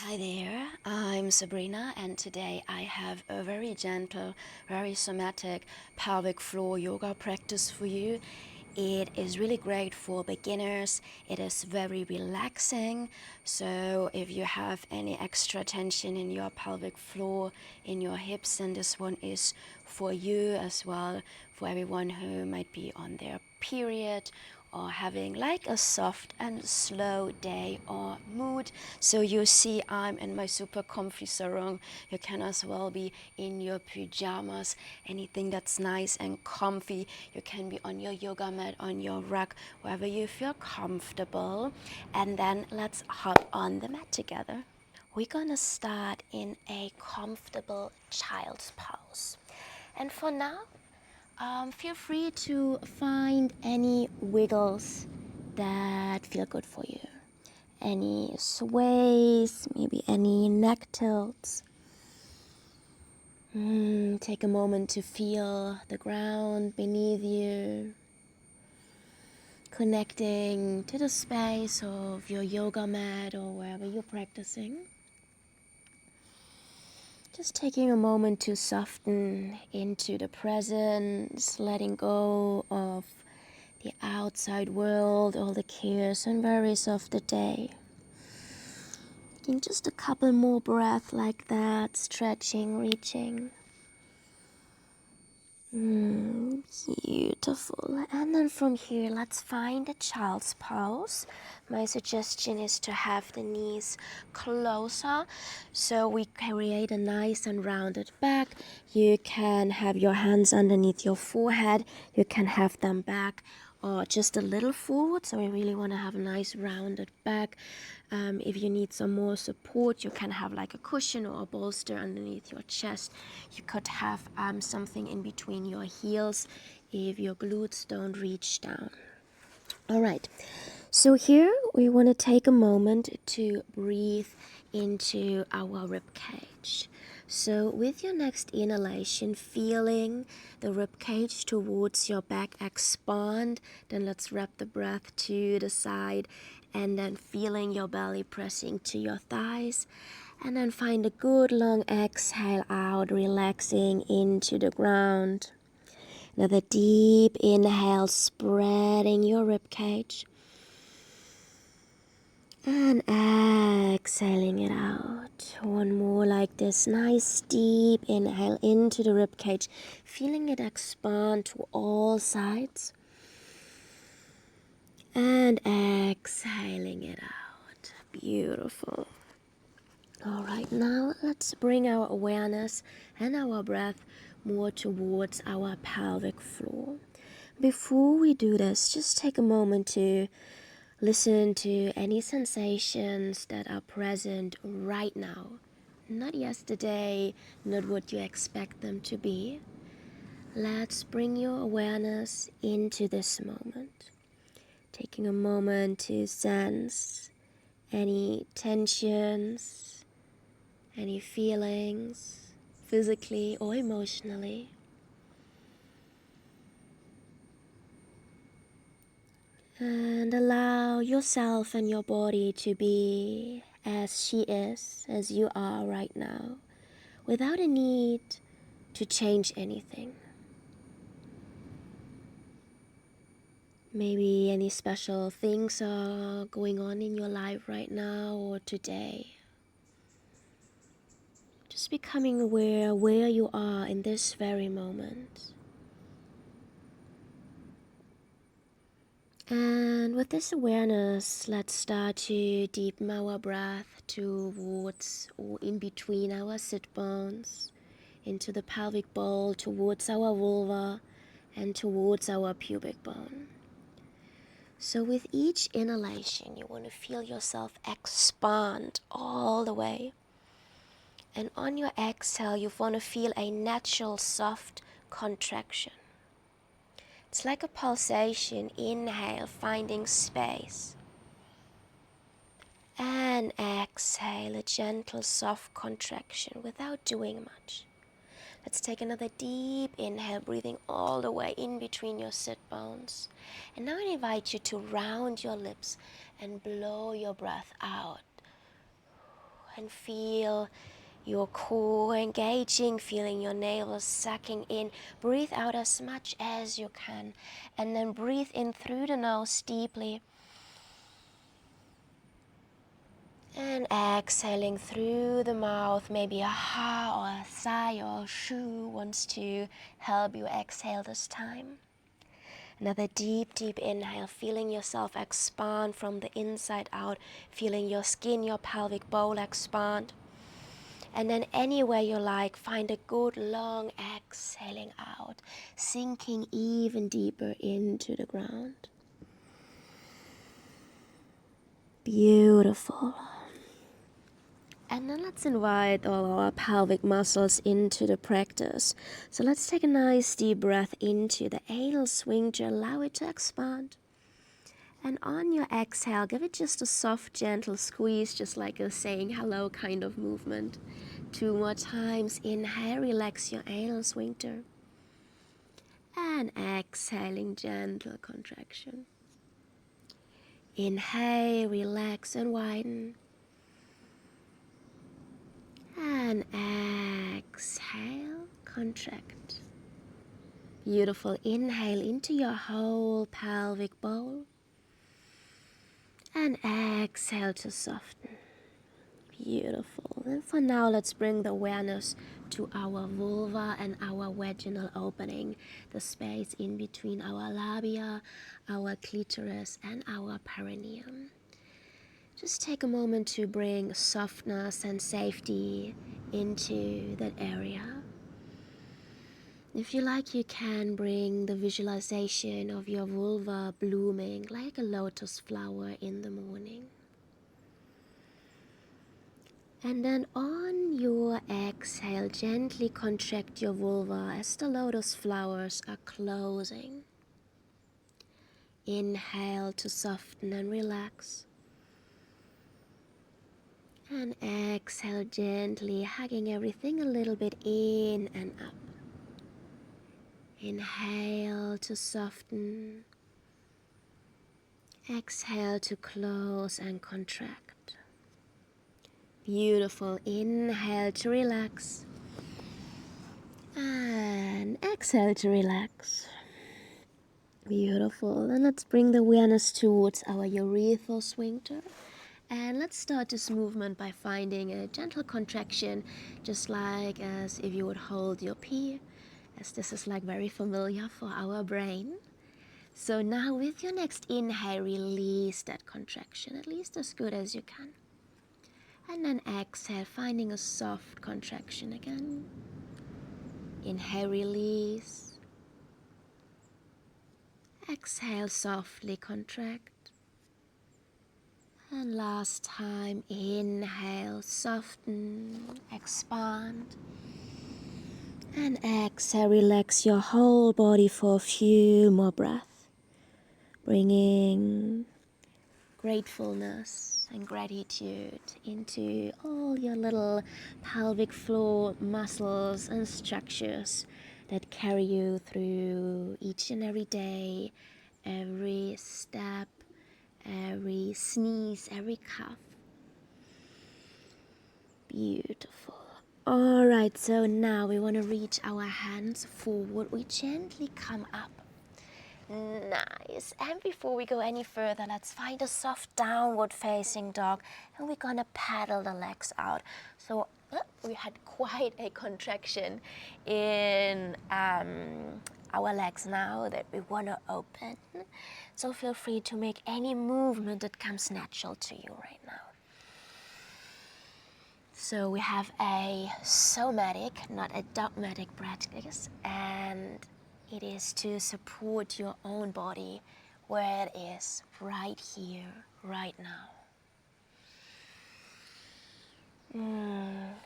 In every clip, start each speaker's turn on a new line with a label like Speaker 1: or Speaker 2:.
Speaker 1: Hi there, I'm Sabrina, and today I have a very gentle, very somatic pelvic floor yoga practice for you. It is really great for beginners. It is very relaxing. So if you have any extra tension in your pelvic floor, in your hips, then this one is for you as well, for everyone who might be on their period or having like a soft and slow day or mood. So you see I'm in my super comfy sarong. You can as well be in your pajamas, anything that's nice and comfy. You can be on your yoga mat, on your rug, wherever you feel comfortable. And then let's hop on the mat together. We're gonna start in a comfortable child's pose. And for now, feel free to find any wiggles that feel good for you. Any sways, maybe any neck tilts. Take a moment to feel the ground beneath you, connecting to the space of your yoga mat or wherever you're practicing. Just taking a moment to soften into the presence, letting go of the outside world, all the cares and worries of the day. Taking just a couple more breaths like that, stretching, reaching. Beautiful. And then from here, let's find a child's pose. My suggestion is to have the knees closer so we create a nice and rounded back. You can have your hands underneath your forehead. You can have them back or just a little forward, so we really want to have a nice rounded back. If you need some more support, you can have like a cushion or a bolster underneath your chest. You could have something in between your heels if your glutes don't reach down. All right, so here we want to take a moment to breathe into our rib cage. So with your next inhalation, feeling the rib cage towards your back expand, then let's wrap the breath to the side, and then feeling your belly pressing to your thighs, and then find a good long exhale out, relaxing into the ground. Another deep inhale, spreading your rib cage. And exhaling it out. One more like this. Nice deep inhale into the rib cage. Feeling it expand to all sides. And exhaling it out. Beautiful. All right, now let's bring our awareness and our breath more towards our pelvic floor. Before we do this, just take a moment to listen to any sensations that are present right now. Not yesterday, not what you expect them to be. Let's bring your awareness into this moment. Taking a moment to sense any tensions, any feelings, physically or emotionally. And allow yourself and your body to be as she is, as you are right now, without a need to change anything. Maybe any special things are going on in your life right now or today. Just becoming aware where you are in this very moment. And with this awareness, let's start to deepen our breath towards or in between our sit bones, into the pelvic bowl, towards our vulva, and towards our pubic bone. So with each inhalation, you want to feel yourself expand all the way. And on your exhale, you want to feel a natural soft contraction. It's like a pulsation. Inhale, finding space. And exhale, a gentle, soft contraction without doing much. Let's take another deep inhale, breathing all the way in between your sit bones. And now I invite you to round your lips and blow your breath out. And feel your core engaging, feeling your navel sucking in. Breathe out as much as you can. And then breathe in through the nose deeply. And exhaling through the mouth, maybe a ha or a sigh or a shoo wants to help you exhale this time. Another deep, deep inhale, feeling yourself expand from the inside out, feeling your skin, your pelvic bowl expand. And then anywhere you like, find a good long exhaling out, sinking even deeper into the ground. Beautiful. And then let's invite all our pelvic muscles into the practice. So let's take a nice deep breath into the anal sphincter, allow it to expand. And on your exhale, give it just a soft, gentle squeeze, just like a saying hello kind of movement. 2 more times. Inhale, relax your anal sphincter. And exhaling, gentle contraction. Inhale, relax and widen. And exhale, contract. Beautiful. Inhale into your whole pelvic bowl. And exhale to soften. Beautiful. And for now, let's bring the awareness to our vulva and our vaginal opening, the space in between our labia, our clitoris, and our perineum. Just take a moment to bring softness and safety into that area. If you like, you can bring the visualization of your vulva blooming like a lotus flower in the morning. And then on your exhale, gently contract your vulva as the lotus flowers are closing. Inhale to soften and relax. And exhale gently, hugging everything a little bit in and up. Inhale to soften. Exhale to close and contract. Beautiful. Inhale to relax. And exhale to relax. Beautiful. And let's bring the awareness towards our urethral sphincter. And let's start this movement by finding a gentle contraction, just like as if you would hold your pee, as this is like very familiar for our brain. So now with your next inhale, release that contraction, at least as good as you can. And then exhale, finding a soft contraction again. Inhale, release. Exhale, softly contract. And last time, inhale, soften, expand. And exhale, relax your whole body for a few more breaths. Bringing gratefulness and gratitude into all your little pelvic floor muscles and structures that carry you through each and every day, every step, every sneeze, every cough. Beautiful. Alright, so now we want to reach our hands forward. We gently come up. Nice. And before we go any further, let's find a soft downward facing dog, and we're gonna paddle the legs out. So we had quite a contraction in our legs now that we want to open. So feel free to make any movement that comes natural to you right now. So we have a somatic, not a dogmatic practice, and it is to support your own body where it is, right here, right now.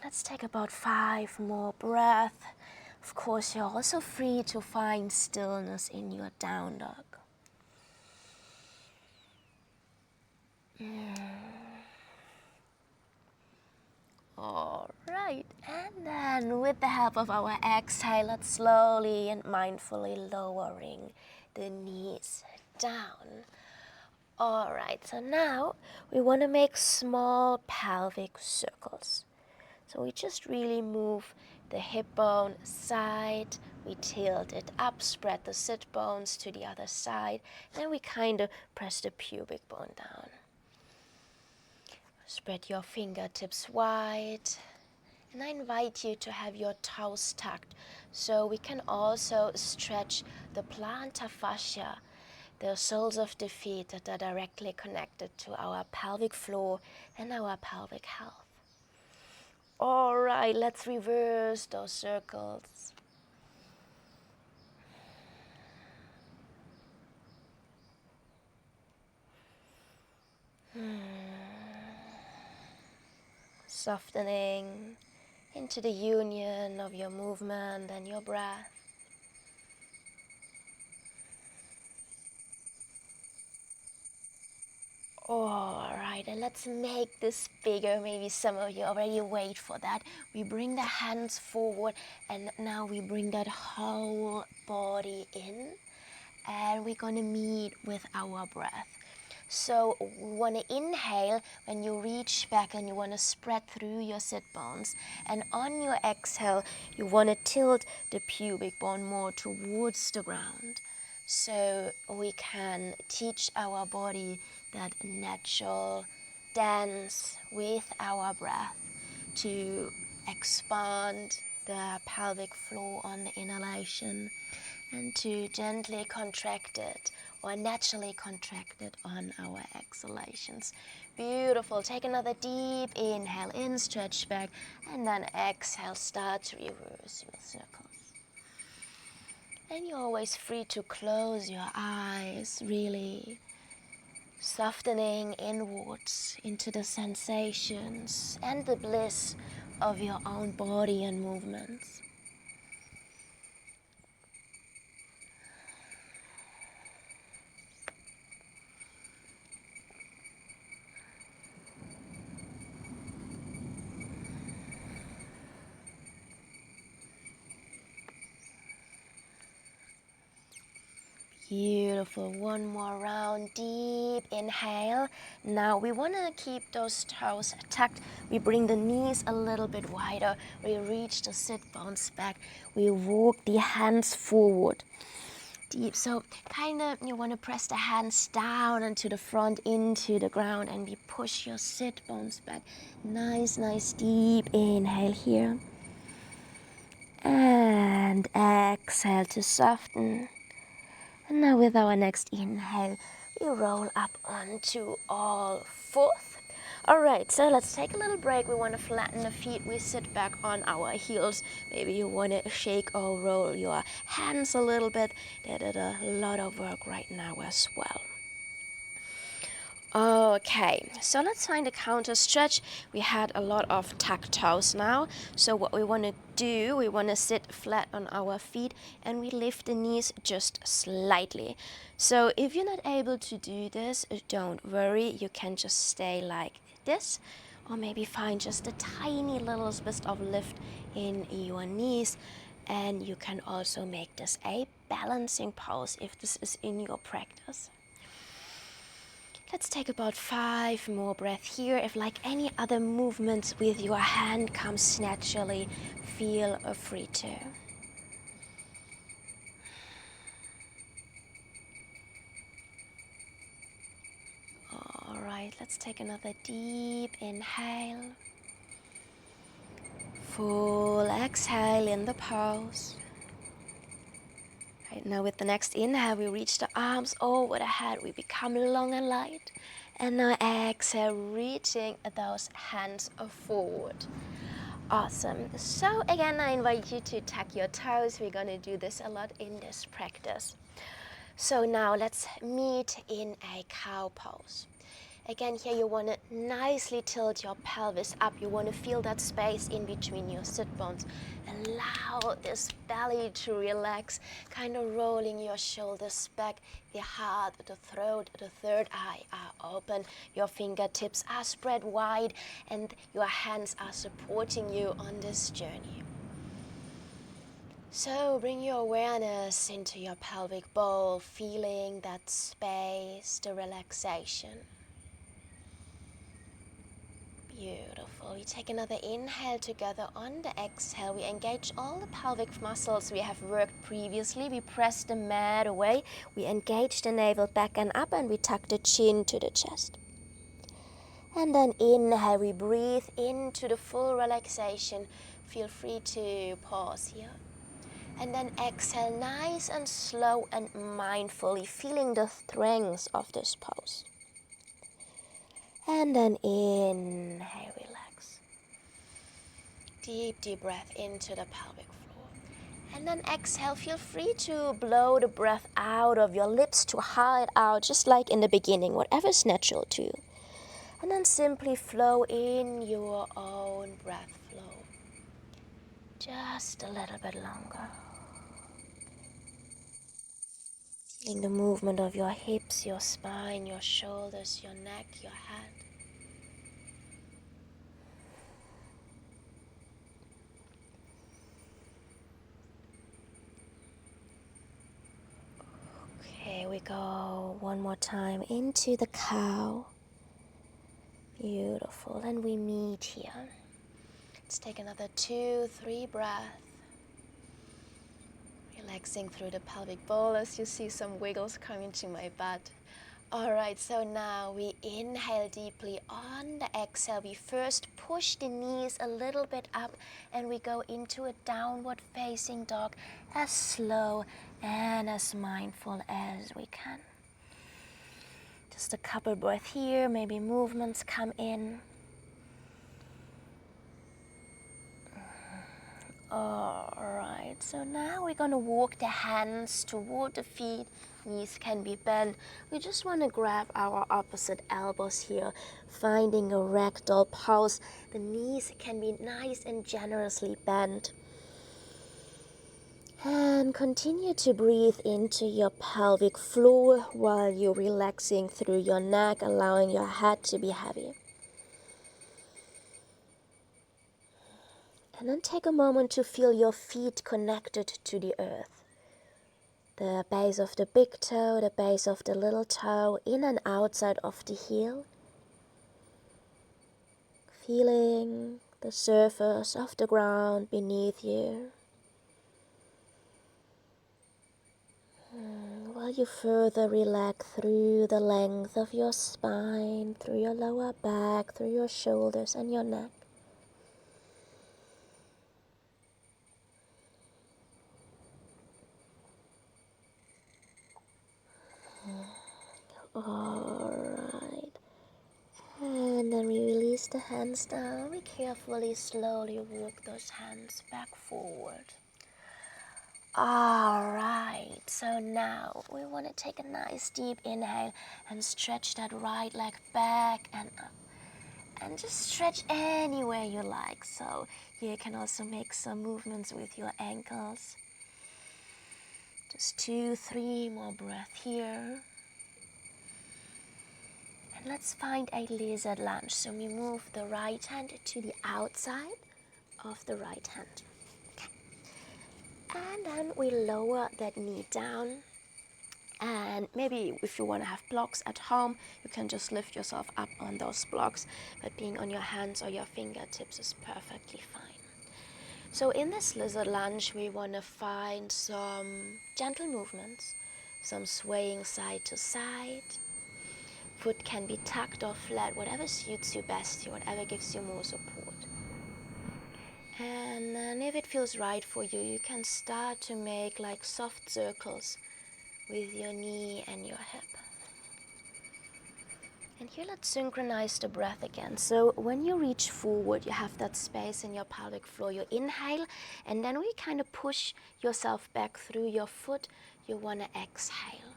Speaker 1: Let's take about 5 more breaths. Of course, you're also free to find stillness in your down dog. All right, and then with the help of our exhale, let's slowly and mindfully lowering the knees down. Alright, so now we want to make small pelvic circles. So we just really move the hip bone side, we tilt it up, spread the sit bones to the other side, then we kind of press the pubic bone down. Spread your fingertips wide, and I invite you to have your toes tucked, so we can also stretch the plantar fascia, the soles of the feet that are directly connected to our pelvic floor and our pelvic health. All right, let's reverse those circles. Softening into the union of your movement and your breath. All right, and let's make this bigger. Maybe some of you already wait for that. We bring the hands forward, and now we bring that whole body in, and we're gonna meet with our breath. So we want to inhale when you reach back and you want to spread through your sit bones, and on your exhale you want to tilt the pubic bone more towards the ground, so we can teach our body that natural dance with our breath to expand the pelvic floor on the inhalation and to gently contract it or naturally contract it on our exhalations. Beautiful. Take another deep inhale in, stretch back, and then exhale, start to reverse your circles. And you're always free to close your eyes, really softening inwards into the sensations and the bliss of your own body and movements. Beautiful. One more round. Deep inhale. Now we want to keep those toes tucked. We bring the knees a little bit wider. We reach the sit bones back. We walk the hands forward. Deep. So kind of you want to press the hands down into the front, into the ground, and we push your sit bones back. Nice, nice deep inhale here. And exhale to soften. And now with our next inhale, we roll up onto all fours. All right, so let's take a little break. We want to flatten the feet. We sit back on our heels. Maybe you want to shake or roll your hands a little bit. They did a lot of work right now as well. Okay, so let's find a counter stretch. We had a lot of tucked toes now. So what we want to do, we want to sit flat on our feet and we lift the knees just slightly. So if you're not able to do this, don't worry. You can just stay like this, or maybe find just a tiny little bit of lift in your knees. And you can also make this a balancing pose if this is in your practice. Let's take about 5 more breaths here. If like any other movements with your hand comes naturally, feel free to. All right, let's take another deep inhale. Full exhale in the pose. Right now with the next inhale, we reach the arms over the head. We become long and light. And now exhale, reaching those hands forward. Awesome. So again, I invite you to tuck your toes. We're going to do this a lot in this practice. So now let's meet in a cow pose. Again, here you want to nicely tilt your pelvis up. You want to feel that space in between your sit bones. Allow this belly to relax, kind of rolling your shoulders back. The heart, the throat, the third eye are open. Your fingertips are spread wide and your hands are supporting you on this journey. So bring your awareness into your pelvic bowl, feeling that space, the relaxation. Beautiful. We take another inhale together. On the exhale, we engage all the pelvic muscles we have worked previously. We press the mat away. We engage the navel back and up, and we tuck the chin to the chest. And then inhale, we breathe into the full relaxation. Feel free to pause here. And then exhale, nice and slow and mindfully, feeling the strength of this pose. And then inhale, relax. Deep, deep breath into the pelvic floor. And then exhale, feel free to blow the breath out of your lips to hide out, just like in the beginning, whatever's natural to you. And then simply flow in your own breath flow. Just a little bit longer. Feeling the movement of your hips, your spine, your shoulders, your neck, your head. Okay, we go one more time into the cow. Beautiful, and we meet here. Let's take another 2-3 breaths. Relaxing through the pelvic bowl as you see some wiggles coming to my butt. Alright, so now we inhale deeply. On the exhale, we first push the knees a little bit up and we go into a downward facing dog as slow and as mindful as we can. Just a couple breaths here, maybe movements come in. Alright, so now we're going to walk the hands toward the feet. Knees can be bent. We just want to grab our opposite elbows here, finding a ragdoll pose. The knees can be nice and generously bent. And continue to breathe into your pelvic floor while you're relaxing through your neck, allowing your head to be heavy. And then take a moment to feel your feet connected to the earth. The base of the big toe, the base of the little toe, in and outside of the heel. Feeling the surface of the ground beneath you. While you further relax through the length of your spine, through your lower back, through your shoulders and your neck. Alright. And then we release the hands down. We carefully, slowly walk those hands back forward. Alright, so now we want to take a nice deep inhale and stretch that right leg back and up. And just stretch anywhere you like. So you can also make some movements with your ankles. Just 2-3 more breaths here. And let's find a lizard lunge. So we move the right hand to the outside of the right hand. Okay. And then we lower that knee down. And maybe if you want to have blocks at home, you can just lift yourself up on those blocks. But being on your hands or your fingertips is perfectly fine. So in this lizard lunge, we want to find some gentle movements, some swaying side to side. Foot can be tucked or flat, whatever suits you best here, whatever gives you more support. And then if it feels right for you, you can start to make like soft circles with your knee and your hip. And here let's synchronize the breath again. So when you reach forward, you have that space in your pelvic floor. You inhale, and then we kind of push yourself back through your foot. You want to exhale.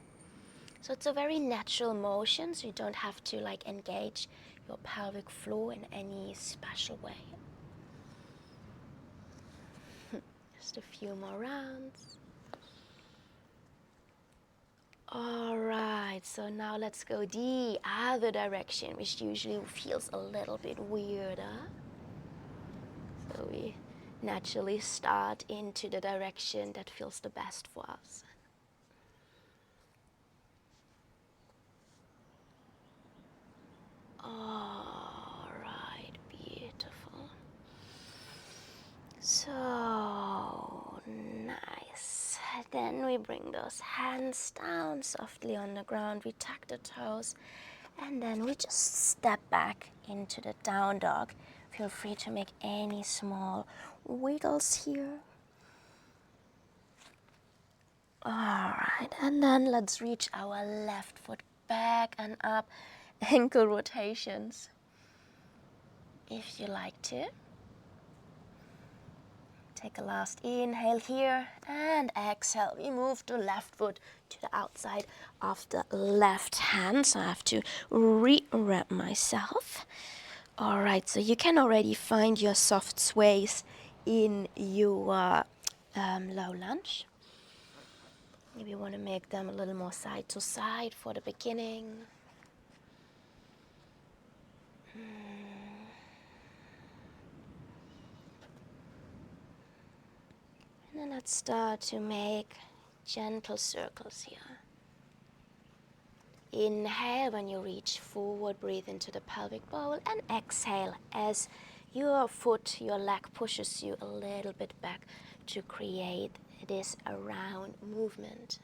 Speaker 1: So it's a very natural motion, so you don't have to like engage your pelvic floor in any special way. Just a few more rounds. Alright, so now let's go the other direction, which usually feels a little bit weirder. So we naturally start into the direction that feels the best for us. All right, beautiful. So nice. Then we bring those hands down softly on the ground. We tuck the toes, and then we just step back into the down dog. Feel free to make any small wiggles here. All right, and then let's reach our left foot back and up. Ankle rotations, if you like to. Take a last inhale here and exhale. We move the left foot to the outside of the left hand. So I have to re-wrap myself. All right, so you can already find your soft sways in your low lunge. Maybe you want to make them a little more side to side for the beginning. And then let's start to make gentle circles here. Inhale when you reach forward, breathe into the pelvic bowl, and exhale as your foot, your leg pushes you a little bit back to create this round movement.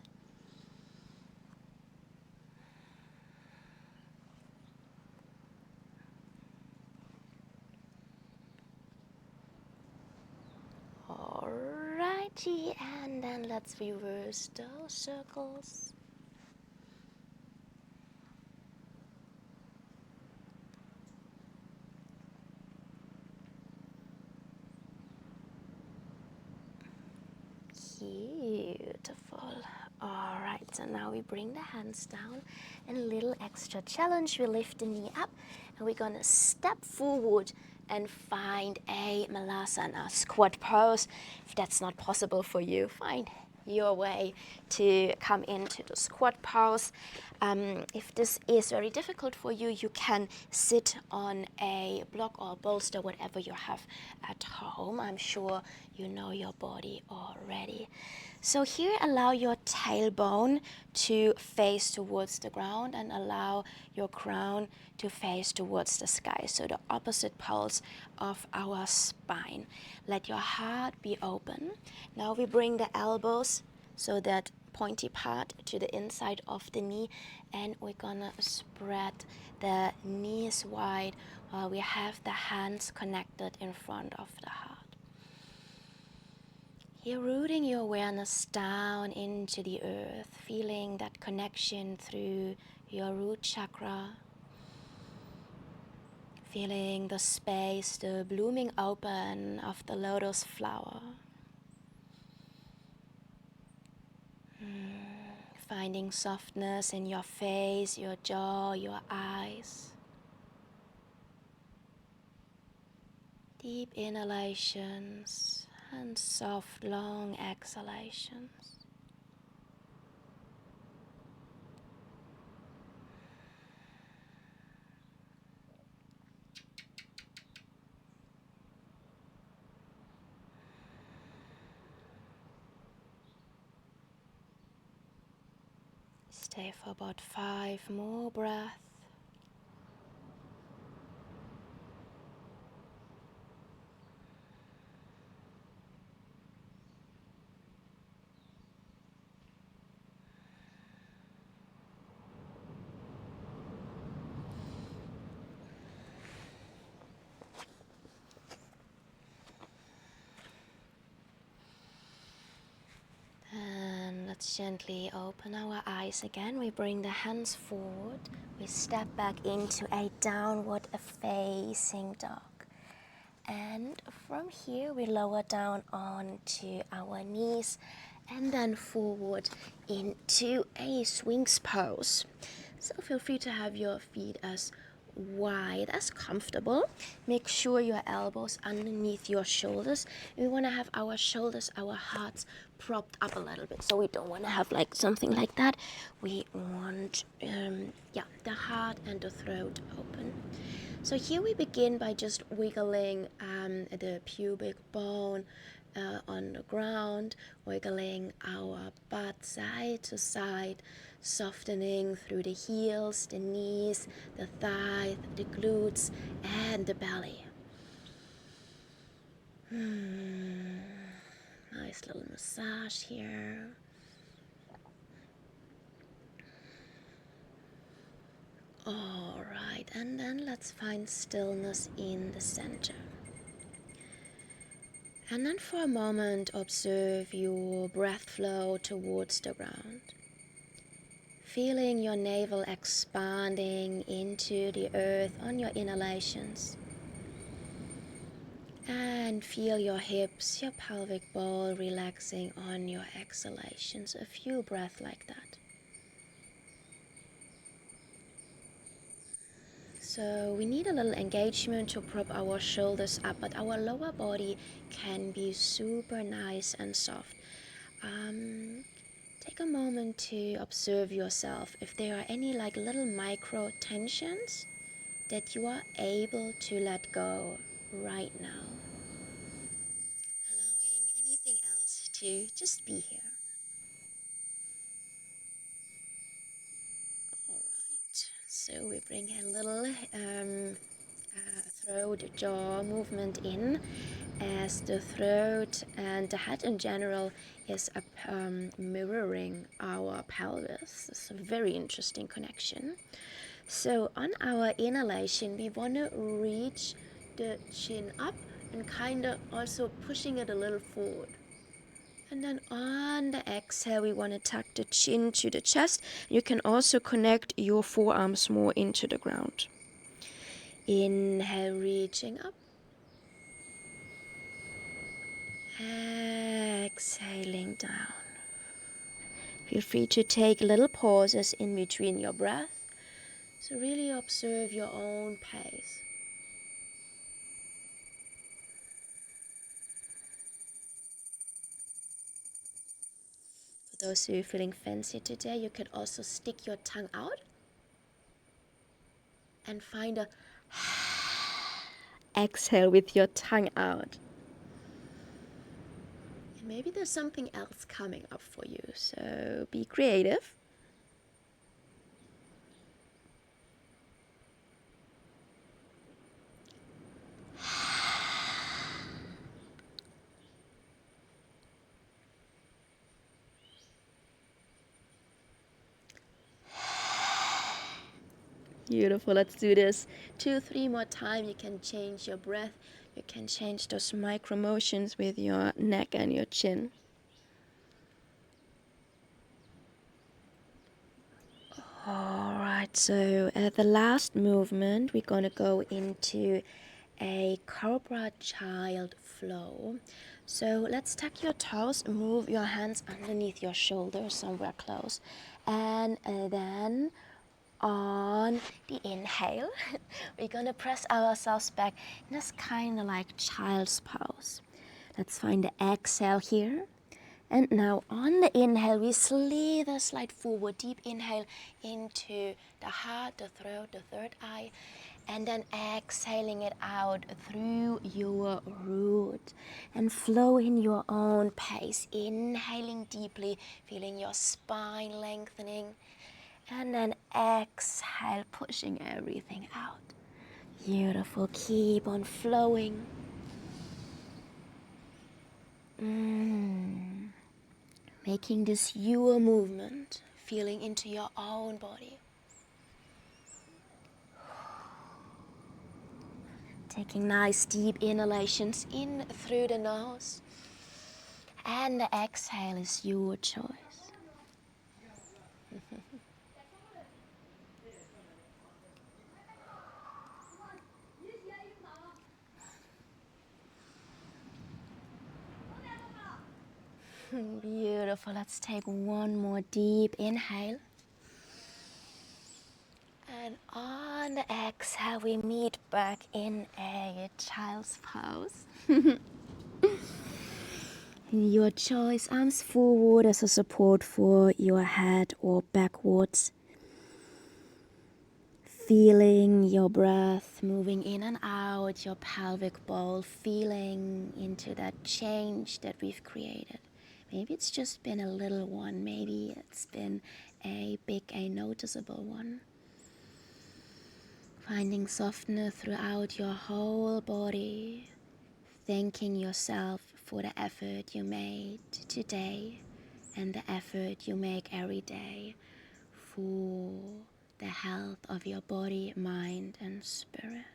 Speaker 1: Alrighty, and then let's reverse those circles. Beautiful. All right, so now we bring the hands down and a little extra challenge. We lift the knee up and we're gonna step forward and find a Malasana squat pose. If that's not possible for you, find your way to come into the squat pose. If this is very difficult for you, you can sit on a block or bolster, whatever you have at home. I'm sure you know your body already. So here, allow your tailbone to face towards the ground and allow your crown to face towards the sky. So the opposite poles of our spine. Let your heart be open. Now we bring the elbows, so that pointy part, to the inside of the knee, and we're gonna spread the knees wide while we have the hands connected in front of the heart. You're rooting your awareness down into the earth, feeling that connection through your root chakra, feeling the space, the blooming open of the lotus flower. Finding softness in your face, your jaw, your eyes. Deep inhalations and soft, long exhalations. Stay for about 5 more breaths. And let's gently open our eyes again. We bring the hands forward. We step back into a downward facing dog. And from here we lower down onto our knees and then forward into a Sphinx pose. So feel free to have your feet as wide as comfortable. Make sure your elbows underneath your shoulders. We want to have our shoulders, our hearts propped up a little bit. So we don't want to have like something like that. We want the heart and the throat open. So here we begin by just wiggling the pubic bone on the ground, wiggling our butt side to side, softening through the heels, the knees, the thighs, the glutes, and the belly. Nice little massage here. All right, and then let's find stillness in the center. And then for a moment, observe your breath flow towards the ground. Feeling your navel expanding into the earth on your inhalations. And feel your hips, your pelvic bowl relaxing on your exhalations. A few breaths like that. So we need a little engagement to prop our shoulders up, but our lower body can be super nice and soft. Take a moment to observe yourself if there are any like little micro tensions that you are able to let go right now. Allowing anything else to just be here. Alright, so we bring a little throat jaw movement in, as the throat and the head in general is mirroring our pelvis. It's a very interesting connection. So on our inhalation, we want to reach the chin up and kind of also pushing it a little forward. And then on the exhale, we want to tuck the chin to the chest. You can also connect your forearms more into the ground. Inhale, reaching up. Exhaling down. Feel free to take little pauses in between your breath. So really observe your own pace. For those who are feeling fancy today, you could also stick your tongue out and find a exhale with your tongue out. And maybe there's something else coming up for you, so be creative. Beautiful. Let's do this 2-3 more times. You can change your breath. You can change those micro motions with your neck and your chin. Alright, so the last movement, we're going to go into a Cobra child flow. So let's tuck your toes, move your hands underneath your shoulders somewhere close. And then on the inhale, we're going to press ourselves back in this kind of like child's pose. Let's find the exhale here. And now on the inhale, we slither, slide forward, deep inhale into the heart, the throat, the third eye, and then exhaling it out through your root and flow in your own pace. Inhaling deeply, feeling your spine lengthening, and then exhale, pushing everything out. Beautiful. Keep on flowing. Making this your movement, feeling into your own body. Taking nice deep inhalations in through the nose. And the exhale is your choice. Beautiful. Let's take one more deep inhale. And on the exhale, we meet back in a child's pose. Your choice, arms forward as a support for your head or backwards. Feeling your breath moving in and out, your pelvic bowl, feeling into that change that we've created. Maybe it's just been a little one, maybe it's been a big, a noticeable one. Finding softness throughout your whole body, thanking yourself for the effort you made today and the effort you make every day for the health of your body, mind, and spirit.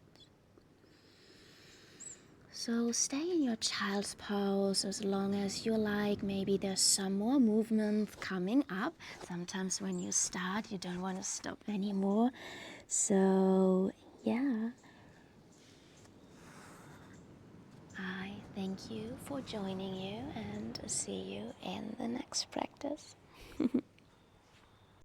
Speaker 1: So stay in your child's pose as long as you like. Maybe there's some more movement coming up. Sometimes when you start, you don't want to stop anymore. So yeah, I thank you for joining you and see you in the next practice.